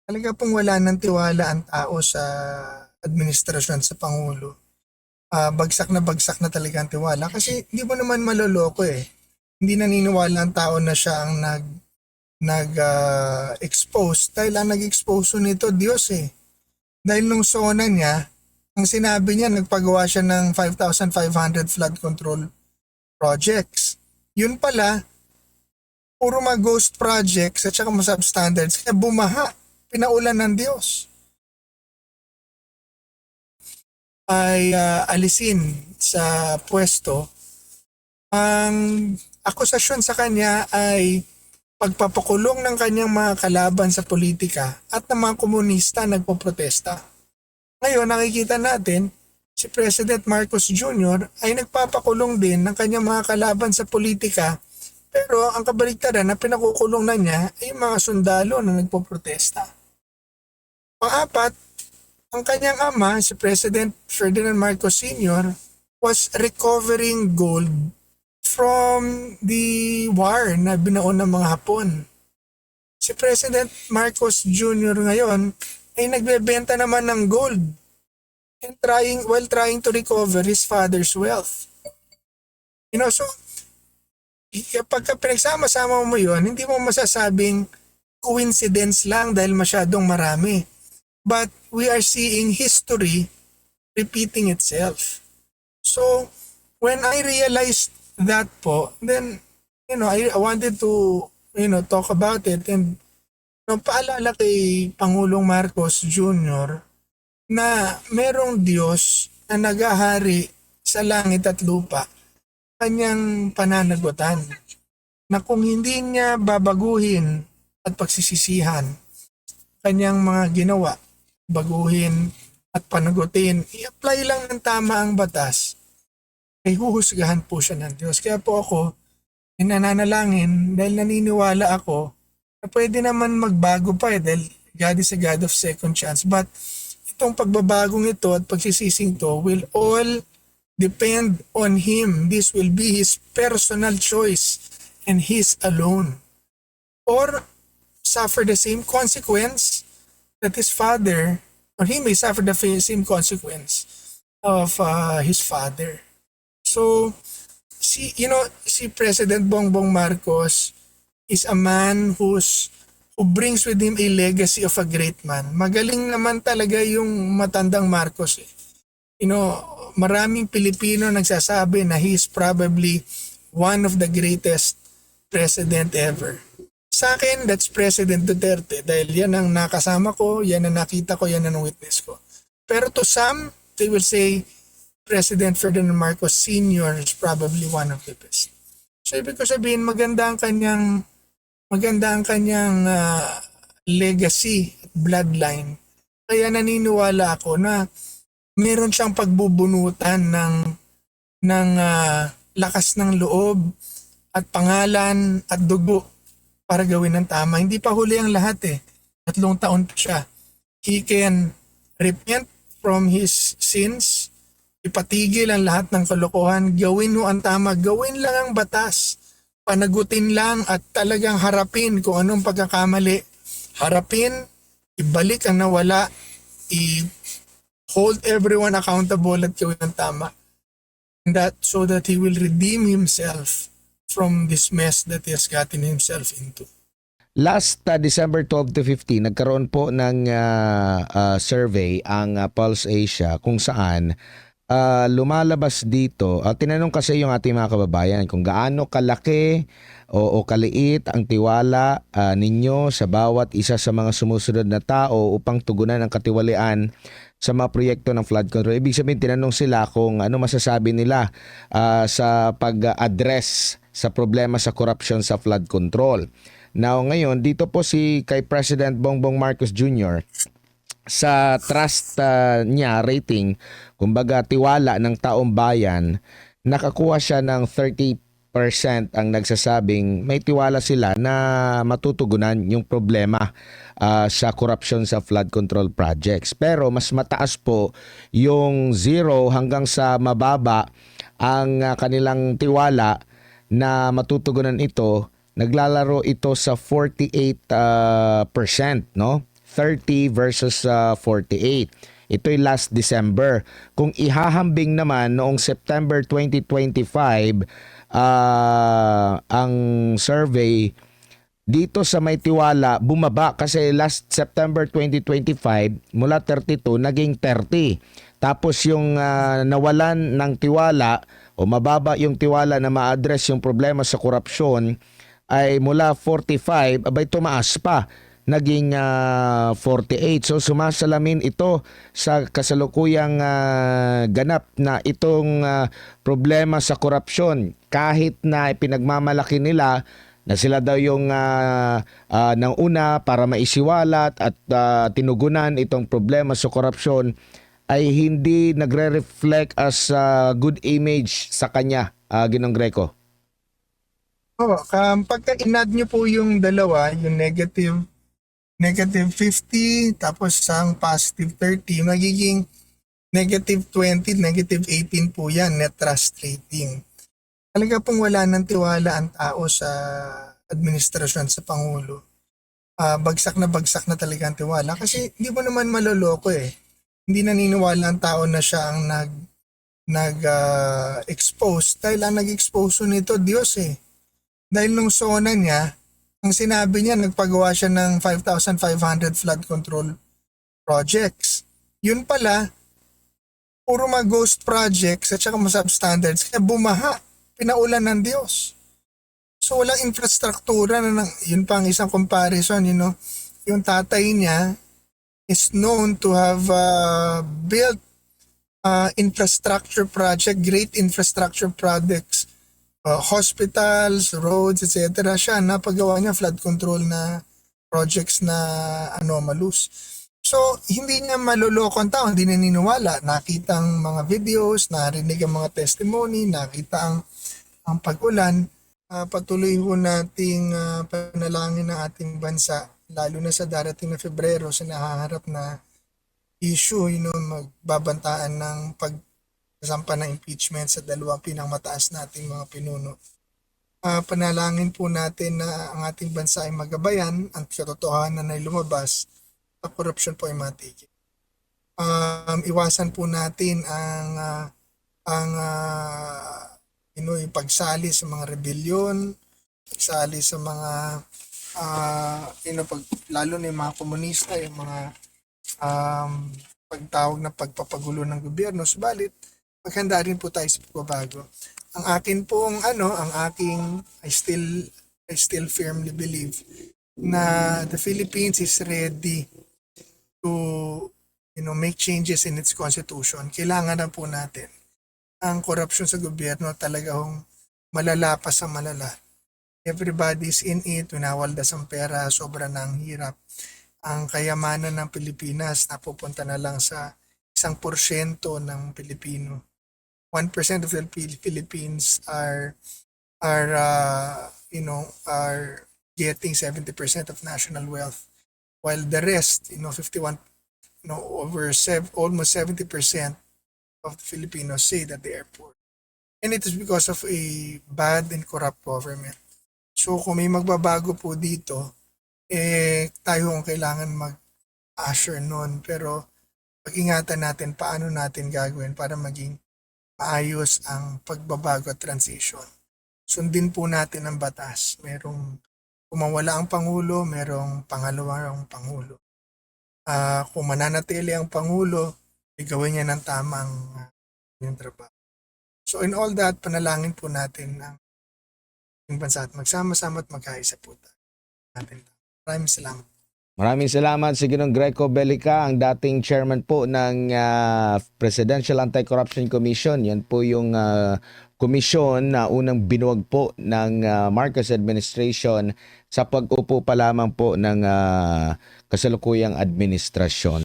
Talaga pong wala ng tiwala ang tao sa administrasyon, sa Pangulo. Bagsak na talaga ang tiwala kasi hindi mo naman maloloko eh. Hindi naniniwala ang tao na siya ang expose dahil ang nag-expose nito Diyos eh. Dahil nung SONA niya, ang sinabi niya nagpagawa siya ng 5,500 flood control projects. Yun pala, puro mga ghost projects at saka mga substandards kaya bumaha, pinaulan ng Diyos ay alisin sa pwesto. Ang akusasyon sa kanya ay pagpapakulong ng kanyang mga kalaban sa politika at ng mga komunista nagpoprotesta. Ngayon nakikita natin si President Marcos Jr. ay nagpapakulong din ng kanyang mga kalaban sa politika, pero ang kabaligtaran na pinakukulong na niya ay mga sundalo na nagpoprotesta. Pang-apat, ang kanyang ama, si President Ferdinand Marcos Sr., was recovering gold from the war na binaon ng mga Hapon. Si President Marcos Jr. ngayon ay nagbebenta naman ng gold and while trying to recover his father's wealth. So kapag pinagsama-sama mo yun, hindi mo masasabing coincidence lang dahil masyadong marami. But we are seeing history repeating itself. So, when I realized that po, then, I wanted to, talk about it and paalala kay Pangulong Marcos Jr. na merong Diyos na naghahari sa langit at lupa, kanyang pananagutan, na kung hindi niya babaguhin at pagsisisihan kanyang mga ginawa, baguhin at panagutin, i-apply lang ng tama ang batas, ay huhusgahan po siya ng Diyos. Kaya po ako, nananalangin dahil naniniwala ako na pwede naman magbago pa dahil God is a God of second chance. But itong pagbabagong ito at pagsisising to will all depend on Him. This will be His personal choice and His alone. Or suffer the same consequence that his father, or he may suffer the same consequence of his father. So, si President Bongbong Marcos is a man who brings with him a legacy of a great man. Magaling naman talaga yung matandang Marcos eh. Maraming Pilipino nagsasabi na he is probably one of the greatest president ever. Sa akin, that's President Duterte dahil yan ang nakasama ko, yan ang nakita ko, yan ang witness ko. Pero to some, they will say President Ferdinand Marcos Sr. is probably one of the best. So ibig ko sabihin, maganda ang kanyang legacy at bloodline. Kaya naniniwala ako na meron siyang pagbubunutan ng lakas ng loob at pangalan at dugo para gawin ng tama. Hindi pa huli ang lahat eh. 3 taon pa siya. He can repent from his sins, ipatigil ang lahat ng kalokohan, gawin mo ang tama, gawin lang ang batas, panagutin lang at talagang harapin kung anong pagkakamali. Harapin, ibalik ang nawala, hold everyone accountable at gawin ang tama. And that so that he will redeem himself from this mess that he has gotten himself into. Last December 12 to 15, nagkaroon po ng survey ang Pulse Asia kung saan lumalabas dito. Tinanong kasi yung ating mga kababayan kung gaano kalaki o kaliit ang tiwala ninyo sa bawat isa sa mga sumusunod na tao upang tugunan ang katiwalian sa mga proyekto ng flood control. Ibig sabihin, tinanong sila kung ano masasabi nila sa pag-address sa problema sa corruption sa flood control. Now ngayon, dito po kay President Bongbong Marcos Jr., sa trust niya, rating, kumbaga tiwala ng taong bayan, nakakuha siya ng 30% ang nagsasabing may tiwala sila na matutugunan yung problema sa corruption sa flood control projects. Pero mas mataas po yung 0 hanggang sa mababa ang kanilang tiwala na matutugunan ito. Naglalaro ito sa 48%, no? 30 versus 48. Ito'y last December. Kung ihahambing naman noong September 2025, ang survey dito sa May Tiwala bumaba kasi last September 2025 mula 32 naging 30. Tapos yung nawalan ng tiwala o mababa yung tiwala na ma-address yung problema sa korupsyon ay mula 45, abay tumaas pa. Naging 48. So sumasalamin ito sa kasalukuyang ganap na itong problema sa korupsyon. Kahit na ipinagmamalaki nila na sila daw yung nang una para maisiwalat at tinugunan itong problema sa korupsyon ay hindi nagre-reflect as good image sa kanya, Ginong Greco. Pagka inad nyo po yung dalawa, yung negative 50, tapos ang positive 30, magiging negative 20, negative 18 po yan, net trust rating. Talaga pong wala ng tiwala ang tao sa administrasyon sa Pangulo. Bagsak na talaga ang tiwala kasi hindi mo naman maloloko eh. Hindi naniniwala ang tao na siya ang nag-expose dahil ang nag-expose nito Diyos eh. Dahil nung sona niya, ang sinabi niya, nagpagawa siya ng 5,500 flood control projects. Yun pala, puro mga ghost projects at saka mga substandards, kaya bumaha, pinaulan ng Diyos. So walang infrastruktura na yun pa ang isang comparison, yung tatay niya is known to have built infrastructure project, great infrastructure projects, hospitals, roads, etc. Siya, napagawa niya flood control na projects na anomalous. So, hindi niya maloloko ang tao, hindi naniniwala. Nakita ang mga videos, narinig ang mga testimony, nakita ang pag-ulan. Patuloy ho nating panalangin ng ating bansa, lalo na sa darating na Febrero, sa nahaharap na issue, magbabantaan ng pagsampa ng impeachment sa dalawang pinangmataas nating mga pinuno. Panalangin po natin na ang ating bansa ay magabayan, ang katotohanan ay lumabas, at korupsyon po ay matigil. Iwasan po natin yung pagsali sa mga rebellion, pagsali sa mga lalo na yung mga komunista, yung mga pagtawag na pagpapagulo ng gobyerno. Subalit, maghanda rin po tayo sa pagbabago. Ang akin pong I still firmly believe na the Philippines is ready to make changes in its constitution. Kailangan na po natin ang korupsyon sa gobyerno talagang malala pa sa malala. Everybody's in it, winawaldas ang pera, sobra na ang hirap. Ang kayamanan ng Pilipinas napupunta na lang sa 1% ng Pilipino. 1% of the Philippines are getting 70% of national wealth, while the rest, 51, almost 70% of the Filipinos say that they are poor. And it is because of a bad and corrupt government. So kung may magbabago po dito, tayo ang kailangan mag-assure nun. Pero pag-ingatan natin paano natin gagawin para maging maayos ang pagbabago at transition. Sundin po natin ang batas. Kung mawala ang Pangulo, merong pangalawang Pangulo. Kung mananatili ang Pangulo, gawin niya ng tamang yung trabaho. So in all that, panalangin po natin ang bansa at magsama-sama at magkaisa po natin. Maraming salamat. Maraming salamat si Ginong Greco Belica, ang dating chairman po ng Presidential Anti-Corruption Commission. Yan po yung komisyon na unang binuwag po ng Marcos administration sa pag-upo pa lamang po ng kasalukuyang administrasyon.